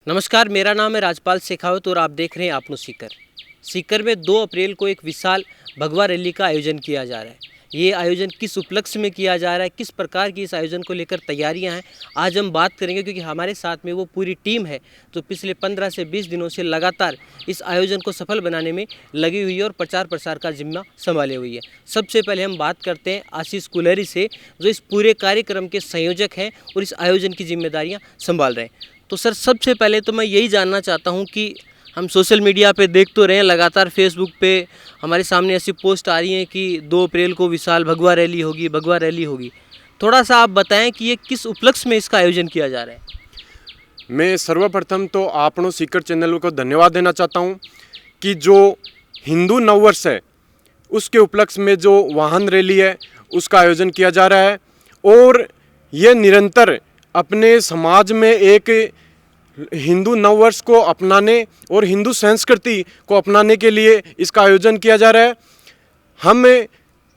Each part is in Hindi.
नमस्कार, मेरा नाम है राजपाल शेखावत और आप देख रहे हैं आपनो सीकर। सीकर में 2 अप्रैल को एक विशाल भगवा रैली का आयोजन किया जा रहा है। ये आयोजन किस उपलक्ष्य में किया जा रहा है, किस प्रकार की इस आयोजन को लेकर तैयारियां हैं, आज हम बात करेंगे क्योंकि हमारे साथ में वो पूरी टीम है जो पिछले 15 से 20 दिनों से लगातार इस आयोजन को सफल बनाने में लगी हुई है और प्रचार प्रसार का जिम्मा संभाले हुई है। सबसे पहले हम बात करते हैं आशीष कुलेरी से, जो इस पूरे कार्यक्रम के संयोजक हैं और इस आयोजन की जिम्मेदारियाँ संभाल रहे हैं। तो सर, सबसे पहले तो मैं यही जानना चाहता हूँ कि हम सोशल मीडिया पे देख तो रहे हैं, लगातार फेसबुक पे हमारे सामने ऐसी पोस्ट आ रही हैं कि 2 अप्रैल को विशाल भगवा रैली होगी। थोड़ा सा आप बताएं कि ये किस उपलक्ष्य में इसका आयोजन किया जा रहा है। मैं सर्वप्रथम तो आपनो सीकर चैनल को धन्यवाद देना चाहता हूँ कि जो हिंदू नववर्ष है उसके उपलक्ष्य में जो वाहन रैली है उसका आयोजन किया जा रहा है और ये निरंतर अपने समाज में एक हिंदू नववर्ष को अपनाने और हिंदू संस्कृति को अपनाने के लिए इसका आयोजन किया जा रहा है। हम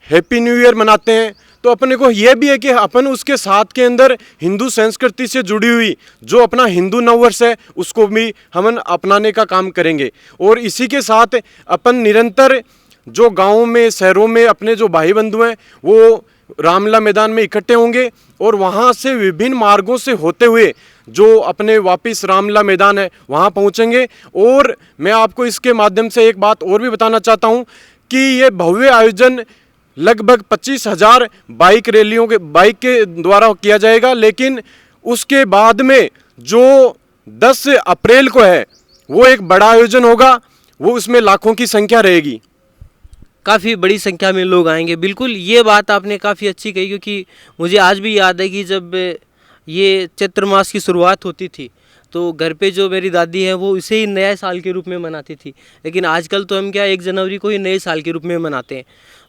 हैप्पी न्यू ईयर मनाते हैं तो अपने को यह भी है कि अपन उसके साथ के अंदर हिंदू संस्कृति से जुड़ी हुई जो अपना हिंदू नववर्ष है उसको भी हम अपनाने का काम करेंगे। और इसी के साथ अपन निरंतर जो गाँव में शहरों में अपने जो भाई बंधु हैं वो रामलीला मैदान में इकट्ठे होंगे और वहाँ से विभिन्न मार्गों से होते हुए जो अपने वापस रामलीला मैदान है वहाँ पहुँचेंगे। और मैं आपको इसके माध्यम से एक बात और भी बताना चाहता हूँ कि ये भव्य आयोजन लगभग 25,000 बाइक के द्वारा किया जाएगा, लेकिन उसके बाद में जो 10 अप्रैल को है वो एक बड़ा आयोजन होगा, वो उसमें लाखों की संख्या रहेगी। काफ़ी बड़ी संख्या में लोग आएंगे। बिल्कुल, ये बात आपने काफ़ी अच्छी कही क्योंकि मुझे आज भी याद है कि जब ये चैत्र मास की शुरुआत होती थी तो घर पे जो मेरी दादी है वो इसे ही नए साल के रूप में मनाती थी, लेकिन आजकल तो हम क्या 1 जनवरी को ही नए साल के रूप में मनाते हैं।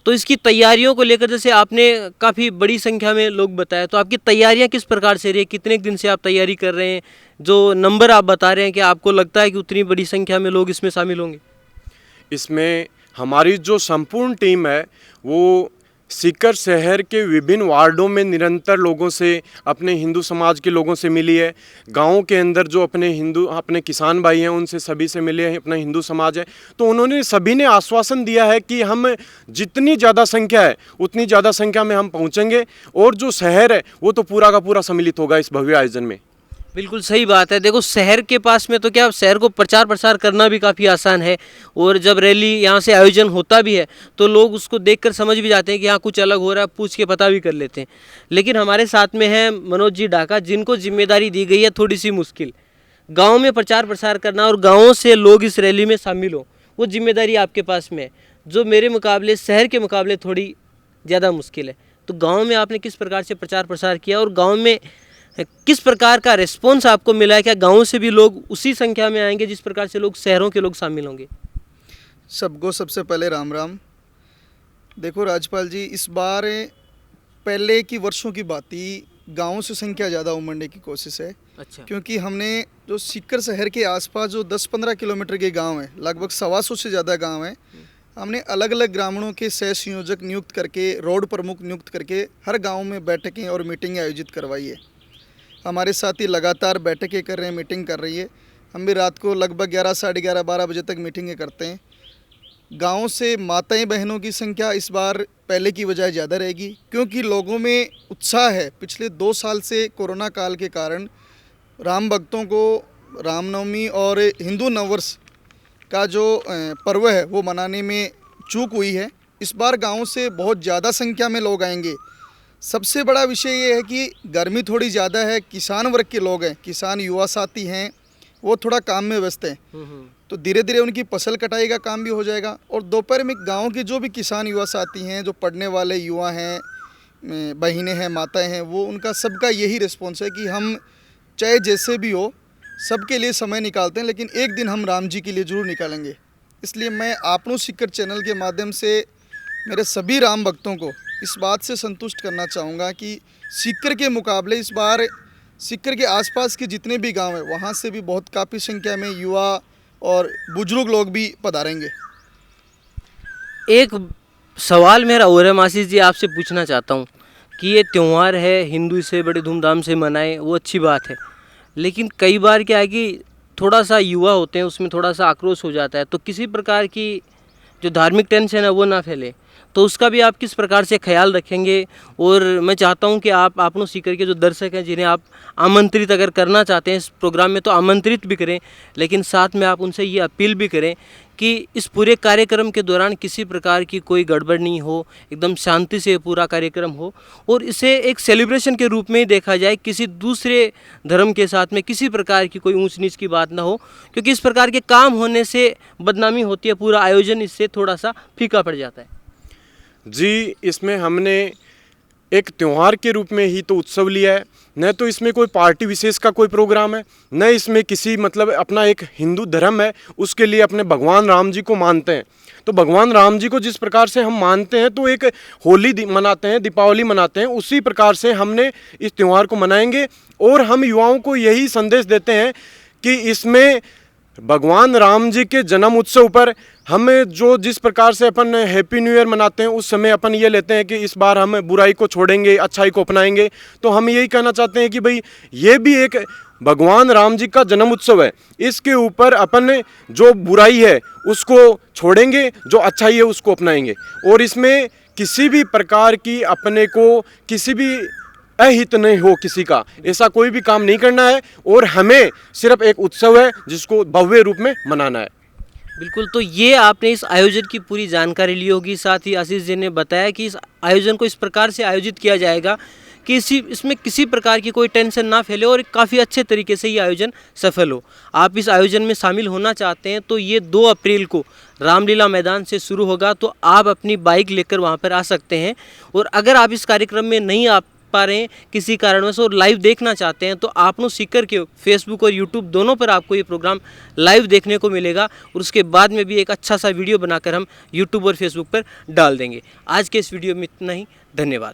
तो इसकी तैयारियों को लेकर जैसे आपने काफ़ी बड़ी संख्या में लोग बताया, तो आपकी तैयारियां किस प्रकार से रही है, कितने दिन से आप तैयारी कर रहे हैं, जो नंबर आप बता रहे हैं कि आपको लगता है कि उतनी बड़ी संख्या में लोग इसमें शामिल होंगे? इसमें हमारी जो संपूर्ण टीम है वो सीकर शहर के विभिन्न वार्डों में निरंतर लोगों से, अपने हिंदू समाज के लोगों से मिली है। गाँव के अंदर जो अपने किसान भाई हैं उनसे सभी से मिले हैं, अपना हिंदू समाज है। तो उन्होंने सभी ने आश्वासन दिया है कि हम जितनी ज़्यादा संख्या है उतनी ज़्यादा संख्या में हम पहुँचेंगे और जो शहर है वो तो पूरा का पूरा सम्मिलित होगा इस भव्य आयोजन में। बिल्कुल सही बात है। देखो, शहर के पास में तो क्या, शहर को प्रचार प्रसार करना भी काफ़ी आसान है और जब रैली यहाँ से आयोजन होता भी है तो लोग उसको देखकर समझ भी जाते हैं कि यहाँ कुछ अलग हो रहा है, पूछ के पता भी कर लेते हैं। लेकिन हमारे साथ में है मनोज जी ढाका, जिनको जिम्मेदारी दी गई है थोड़ी सी मुश्किल, गाँव में प्रचार प्रसार करना और गाँवों से लोग इस रैली में शामिल हों, वो जिम्मेदारी आपके पास में है, जो मेरे मुकाबले शहर के मुकाबले थोड़ी ज़्यादा मुश्किल है। तो गाँव में आपने किस प्रकार से प्रचार प्रसार किया और गाँव में किस प्रकार का रिस्पॉन्स आपको मिला है? क्या गाँव से भी लोग उसी संख्या में आएंगे जिस प्रकार से शहरों के लोग शामिल होंगे? सबको सबसे पहले राम राम। देखो राजपाल जी, इस बार पहले की वर्षों की बात ही गाँव से संख्या ज़्यादा उमड़ने की कोशिश है। अच्छा। क्योंकि हमने जो सीकर शहर के आसपास जो 10-15 किलोमीटर के गांव हैं, लगभग 125 से ज़्यादा गांव हैं, हमने अलग अलग ग्रामीणों के सह संयोजक नियुक्त करके, रोड प्रमुख नियुक्त करके हर गाँव में बैठकें और मीटिंगें आयोजित करवाई है। हमारे साथी लगातार बैठकें कर रहे हैं, मीटिंग कर रही है। हम भी रात को लगभग 11, साढ़े 11, 12 बजे तक मीटिंगें करते हैं। गाँव से माताएं बहनों की संख्या इस बार पहले की बजाय ज़्यादा रहेगी क्योंकि लोगों में उत्साह है। पिछले 2 साल से कोरोना काल के कारण राम भक्तों को रामनवमी और हिंदू नववर्ष का जो पर्व है वो मनाने में चूक हुई है। इस बार गाँव से बहुत ज़्यादा संख्या में लोग आएंगे। सबसे बड़ा विषय ये है कि गर्मी थोड़ी ज़्यादा है, किसान वर्ग के लोग हैं, किसान युवा साथी हैं, वो थोड़ा काम में व्यस्त हैं, तो धीरे धीरे उनकी फसल कटाई का काम भी हो जाएगा। और दोपहर में गांव के जो भी किसान युवा साथी हैं, जो पढ़ने वाले युवा हैं, बहनें हैं, माताएं हैं, वो उनका सबका यही रिस्पॉन्स है कि हम चाहे जैसे भी हो सबके लिए समय निकालते हैं, लेकिन एक दिन हम राम जी के लिए ज़रूर निकालेंगे। इसलिए मैं आपनो सीकर चैनल के माध्यम से मेरे सभी राम भक्तों को इस बात से संतुष्ट करना चाहूँगा कि सीकर के मुकाबले इस बार सीकर के आसपास के जितने भी गांव हैं वहाँ से भी बहुत काफ़ी संख्या में युवा और बुजुर्ग लोग भी पधारेंगे। एक सवाल मेरा और है आशीष जी, आपसे पूछना चाहता हूँ कि ये त्यौहार है, हिंदू इसे बड़े धूमधाम से मनाए, वो अच्छी बात है, लेकिन कई बार क्या है कि थोड़ा सा युवा होते हैं उसमें थोड़ा सा आक्रोश हो जाता है, तो किसी प्रकार की जो धार्मिक टेंशन है वो ना फैले, तो उसका भी आप किस प्रकार से ख्याल रखेंगे? और मैं चाहता हूं कि आप आपनो सीकर के जो दर्शक हैं जिन्हें आप आमंत्रित अगर करना चाहते हैं इस प्रोग्राम में तो आमंत्रित भी करें, लेकिन साथ में आप उनसे ये अपील भी करें कि इस पूरे कार्यक्रम के दौरान किसी प्रकार की कोई गड़बड़ नहीं हो, एकदम शांति से पूरा कार्यक्रम हो और इसे एक सेलिब्रेशन के रूप में ही देखा जाए, किसी दूसरे धर्म के साथ में किसी प्रकार की कोई ऊंच नीच की बात ना हो, क्योंकि इस प्रकार के काम होने से बदनामी होती है, पूरा आयोजन इससे थोड़ा सा फीका पड़ जाता है। जी, इसमें हमने एक त्यौहार के रूप में ही तो उत्सव लिया है, न तो इसमें कोई पार्टी विशेष का कोई प्रोग्राम है, न इसमें किसी मतलब अपना एक हिंदू धर्म है उसके लिए अपने भगवान राम जी को मानते हैं। तो भगवान राम जी को जिस प्रकार से हम मानते हैं तो एक होली मनाते हैं, दीपावली मनाते हैं, उसी प्रकार से हमने इस त्यौहार को मनाएंगे। और हम युवाओं को यही संदेश देते हैं कि इसमें भगवान राम जी के जन्म उत्सव पर हम जो जिस प्रकार से अपन हैप्पी न्यू ईयर मनाते हैं उस समय अपन ये लेते हैं कि इस बार हम बुराई को छोड़ेंगे, अच्छाई को अपनाएंगे। तो हम यही कहना चाहते हैं कि भाई ये भी एक भगवान राम जी का जन्म उत्सव है, इसके ऊपर अपन जो बुराई है उसको छोड़ेंगे, जो अच्छाई है उसको अपनाएंगे। और इसमें किसी भी प्रकार की अपने को किसी भी अहित नहीं हो, किसी का ऐसा कोई भी काम नहीं करना है और हमें सिर्फ एक उत्सव है जिसको भव्य रूप में मनाना है। बिल्कुल, तो ये आपने इस आयोजन की पूरी जानकारी ली होगी। साथ ही आशीष जी ने बताया कि इस आयोजन को इस प्रकार से आयोजित किया जाएगा कि इसमें किसी प्रकार की कोई टेंशन ना फैले और काफ़ी अच्छे तरीके से ये आयोजन सफल हो। आप इस आयोजन में शामिल होना चाहते हैं तो ये 2 अप्रैल को रामलीला मैदान से शुरू होगा, तो आप अपनी बाइक लेकर वहाँ पर आ सकते हैं। और अगर आप इस कार्यक्रम में नहीं आ पा रहे हैं किसी कारणवश और लाइव देखना चाहते हैं तो आपनो सीकर के फेसबुक और यूट्यूब दोनों पर आपको ये प्रोग्राम लाइव देखने को मिलेगा और उसके बाद में भी एक अच्छा सा वीडियो बनाकर हम यूट्यूब और फेसबुक पर डाल देंगे। आज के इस वीडियो में इतना ही, धन्यवाद।